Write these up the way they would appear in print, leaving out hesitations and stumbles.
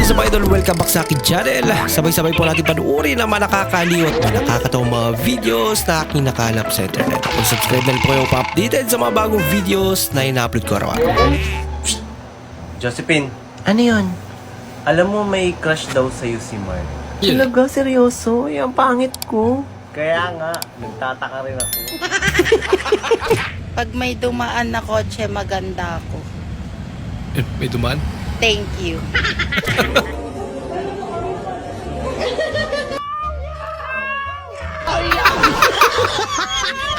is up, idol? Welcome back sa akin channel. Sabay-sabay po natin panuorin ang mga nakakaliw at mga nakakatawang mga videos na aking nakalap sa internet. Kung subscribe na rin po kayo pa-updated sa mga bagong videos na ina-upload ko araw-araw. Josephine, Ano yun? alam mo may crush daw sa'yo si Mark. Talaga, seryoso? Yung pangit ko. Kaya nga, nagtataka rin ako. Pag may dumaan na kotse, maganda ako. May dumaan? Thank you.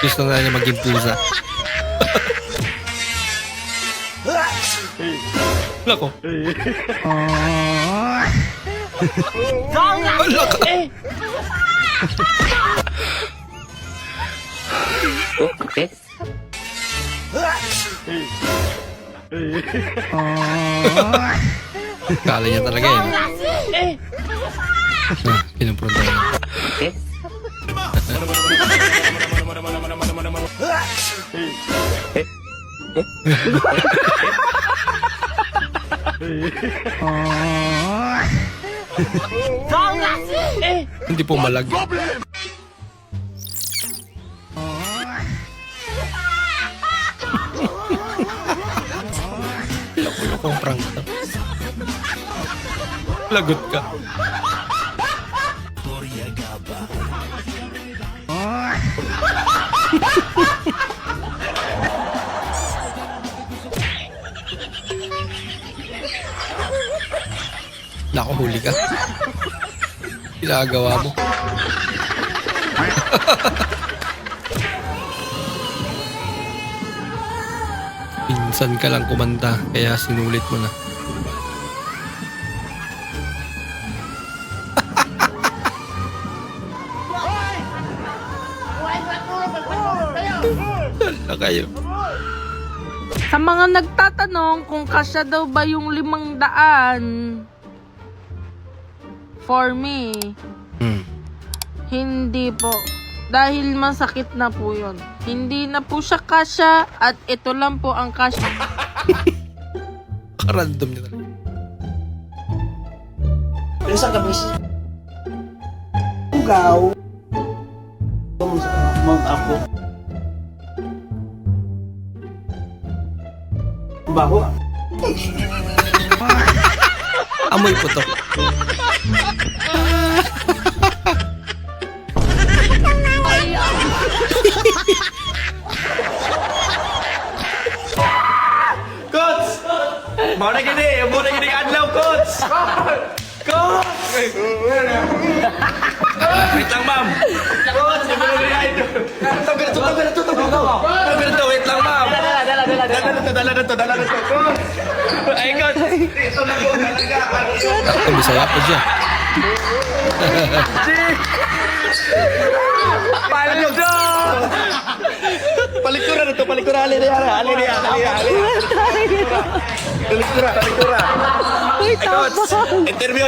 Gusto nga niya maging pusa. Lako. Wala ka. Okay. Kala niya talaga yun. Pinupunta niya. Okay. Hindi po malag. Loko-lokong prank to. Lagot ka. Nakahuli ka. Ginagawa mo. Minsan ka lang kumanta, kaya sinulit mo na. Hala kayo. Sa mga nagtatanong kung kasya daw ba yung 500 for me, hindi po. Dahil masakit na po yun. Hindi na po siya kasya at ito lang po ang kasya. Karandom niya talaga. Pero sa kabis. Ugaw. Mount ako. Baho. Amoy po to. Coach! Muna gini adlaw, Coach! Coach! Wait lang, ma'am. Coach, yung mga idol. Wait lang, ma'am. Dala na to, Coach. Ay, Coach. Ito na po talaga. Ako, bisaya po siya. Paldo! Palikura na to, palikura. Palikura. Ay, Coach. Interview.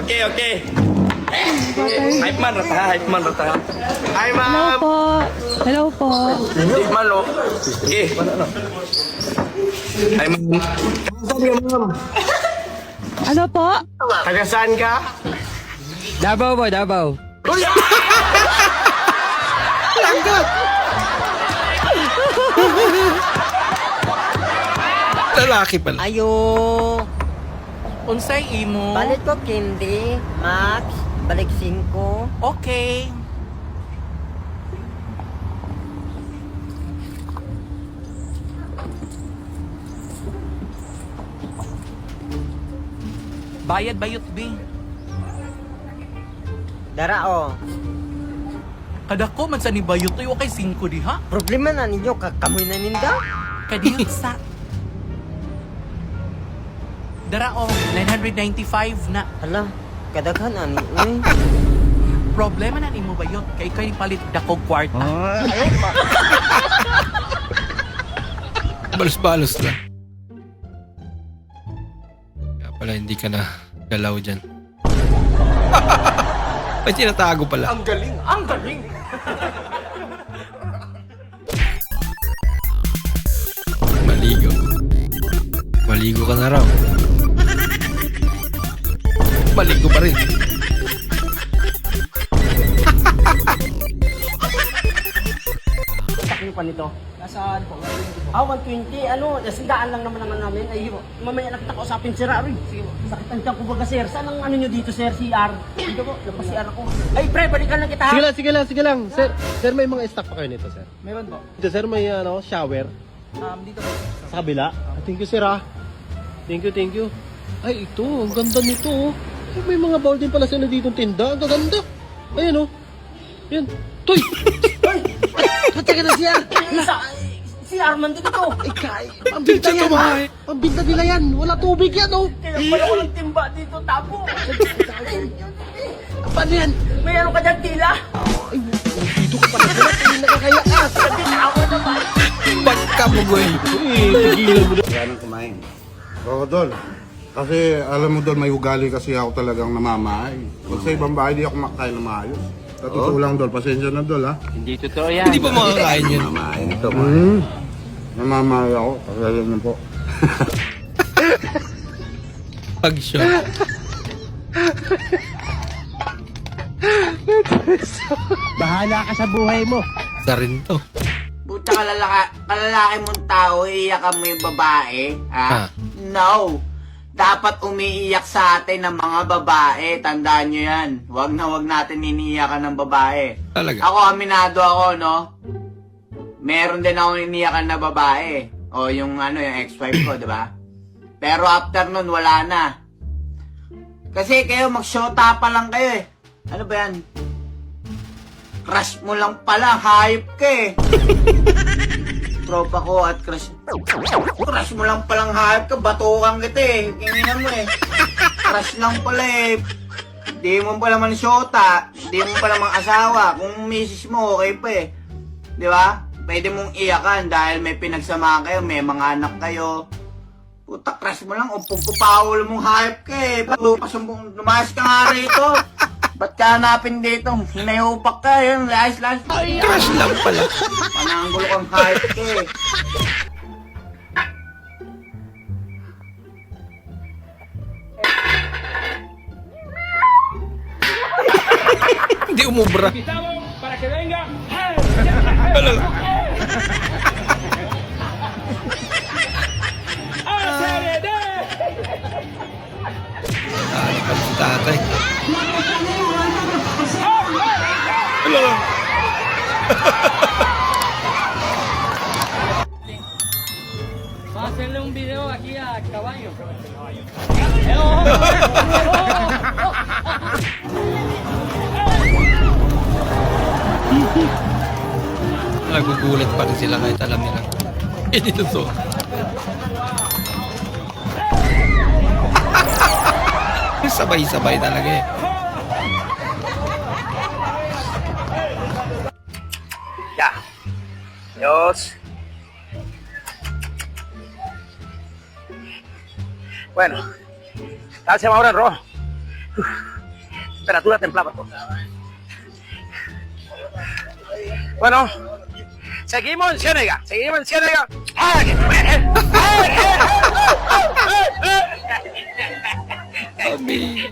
Okay. Hype man rata. Hi, ma'am. Hello po. Hindi malo. Okay. Hi, ma'am. Saan ka, ma'am? Ano po? Taga saan ka? Davao po, Davao. Lalaki pala. Ayo. Unsay imo? Balik ko, Candy. Max. Balik 5. Okay. Bayad bayot bi. Darao. Kadako man sa ni bayot ay okay 5 diha. Problema na ninyo, kakamoy na ninda. Kadiyot sa Darao 995 na. Hala, kadaghan ani. Uy. Problema na nimo bayot kay palit dakog kwarta. Balos-balos lang. Kaya pala hindi ka na galaw dyan. May tinatago pala. Ang galing. Maligo. Maligo ka na raw. Maligo pa rin. Sakyo pa nito. Nasaan po? 120. Ano, sindaan lang naman namin. Ay, mamaya na kita kausapin si Raroy. Sakit ang tiyan ko baga, sir. Saan ang ano nyo dito, sir? CR? Dito po, napang CR ako. Ay, pre, balikan lang kita, ha? Sige lang. Sir, may mga stock pa kayo nito, sir. Meron po. Ito, sir, may shower. Dito po. Sa kabila. Thank you, sir, ah. Thank you. Ay, ito. Ang ganda nito, oh. Ay, may mga bowl din pala sila ditong tinda. Ang gaganda. Ayan, oh. Yan. Toy! Patay ka na siya! Si Armand dito. Ay, pambinta yan, ha? Pambinta nila yan. Wala tubig yan, oh. Kaya pala walang timba dito, tabo. Paano yan? May ano ka dyan, tila? Ay, dito ka pala sila. Ay, nakakaya ka. Ako naman. Pagkabugoy. Tigilan mo na. Kaya nang kumain. Oo, Dol. Kasi alam mo, Dol, may ugali kasi ako talagang namamahay. Pag sa ibang bahay, di ako makakain na maayos. Sa totoo lang, Dol. Pasensya na, Dol, ha? Hindi totoo yan. Hindi pa makakain yun. Namamahay ito, namamahay ako. Pasensya na po. Pag-shot. Bahala ka sa buhay mo. Sa rin to. Puta kalalaki mong tao, iiyakan mo yung babae, ha? Ah. No! Dapat umiiyak sa atin ng mga babae, tandaan nyo yan. Huwag natin iniiyakan ng babae. Talaga. Ako, aminado ako, no? Meron din ako iniiyakan na babae. O yung yung ex-wife ko, di ba? Pero after nun, wala na. Kasi kayo, mag-shota pa lang kayo eh. Ano ba yan? Crush mo lang pala, hype ka eh. Tropa ko at crush mo lang palang hype ka, batukan kita eh. Kinginan mo eh. Crush lang pala eh. Di mo pala man syota, di mo pala mang asawa. Kung misis mo, okay pa eh. Di ba? Pwede mong iyakan dahil may pinagsamahan kayo, may mga anak kayo. Puta, crush mo lang, upog ko pawol mong hype ka eh. Lumayas ka nga rito. Ba't ka hanapin dito? Hinayupak ka, yun, last. Crush lang pala. Pananggulo kang hype ka eh. Hindi umubra. Wala. Ah, di si tatay. Wala. Nagugulat pa rin sila kahit alam nila. Dito to. Sabay-sabay talaga eh. Ya. Dios. Bueno, tal se va ahora en rojo. Temperatura templada. Bueno, seguimos en Ciénega. Kami.